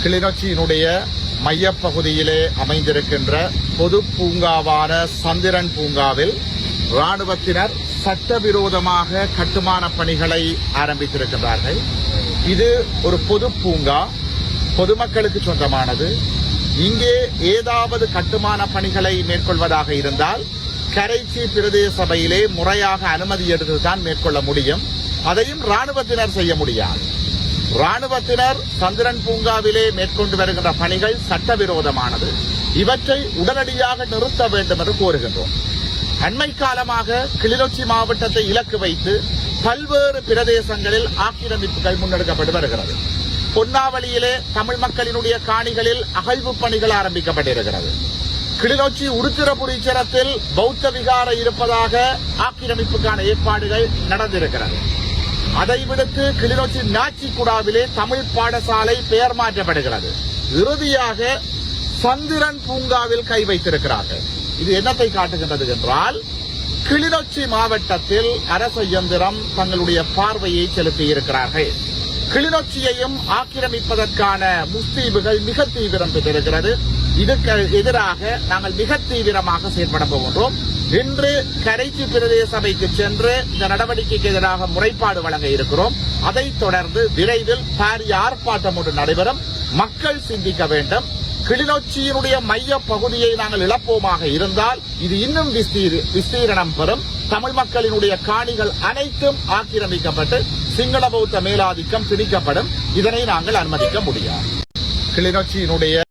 கிளிநொச்சியினுடைய மையப்பகுதியிலே அமைந்திருக்கின்ற பொது பூங்காவான சந்திரன் பூங்காவில் ராணுவத்தினர் சட்டவிரோதமாக கட்டுமான பணிகளை ஆரம்பித்திருக்கிறார்கள். இது ஒரு பொது பூங்கா, பொதுமக்களுக்கு சொந்தமானது. இங்கே ஏதாவது கட்டுமான பணிகளை மேற்கொள்வதாக இருந்தால் கரைச்சி பிரதேச சபையிலே முறையாக அனுமதி எடுத்துதான் மேற்கொள்ள முடியும். அதையும் ராணுவத்தினர் செய்ய முடியாது. ராணுவத்தினர் சந்திரன் பூங்காவிலே மேற்கொண்டு வருகின்ற பணிகள் சட்டவிரோதமானது. இவற்றை உடனடியாக நிறுத்த வேண்டும் என்று கோருகின்றோம். அண்மை காலமாக கிளிநொச்சி மாவட்டத்தை இலக்கு வைத்து பல்வேறு பிரதேசங்களில் ஆக்கிரமிப்புகள் முன்னெடுக்கப்பட்டு வருகிறது. பொன்னாவளியிலே தமிழ் மக்களினுடைய காணிகளில் அகழ்வு பணிகள் ஆரம்பிக்கப்பட்டிருக்கிறது. கிளிநொச்சி உருத்திரபுரீச்சரத்தில் பௌத்த விகார இருப்பதாக ஆக்கிரமிப்புக்கான ஏற்பாடுகள் நடந்திருக்கிறது. அதை விடுத்து கிளிநொச்சி நாச்சிக்குடாவிலே தமிழ் பாடசாலை பெயர் மாற்றப்படுகிறது. இறுதியாக சந்திரன் பூங்காவில் கை வைத்திருக்கிறார்கள். இது என்னத்தை காட்டுகின்றது என்றால், கிளிநொச்சி மாவட்டத்தில் அரச இயந்திரம் தங்களுடைய பார்வையை செலுத்தியிருக்கிறார்கள். கிளிநொச்சியையும் ஆக்கிரமிப்பதற்கான முஸ்தீபுகள் மிக தீவிரம் பெற்றிருக்கிறது. இதற்கு எதிராக நாங்கள் மிக தீவிரமாக செயல்பட போகின்றோம். இன்று கரைச்சி பிரதேச சபைக்கு சென்று இந்த நடவடிக்கைக்கு எதிராக முறைப்பாடு வழங்க இருக்கிறோம். அதைத் தொடர்ந்து விரைவில் பாரிய ஆர்ப்பாட்டம் ஒன்று நடைபெறும். மக்கள் சிந்திக்க வேண்டும். கிளிநொச்சியினுடைய மைய பகுதியை நாங்கள் இழப்போமாக இருந்தால் இது இன்னும் விஸ்தீரணம் பெறும். தமிழ் மக்களினுடைய காணிகள் அனைத்தும் ஆக்கிரமிக்கப்பட்டு சிங்கள பௌத்த மேலாதிக்கம் திணிக்கப்படும். இதனை நாங்கள் அனுமதிக்க முடியாது. கிளிநொச்சியினுடைய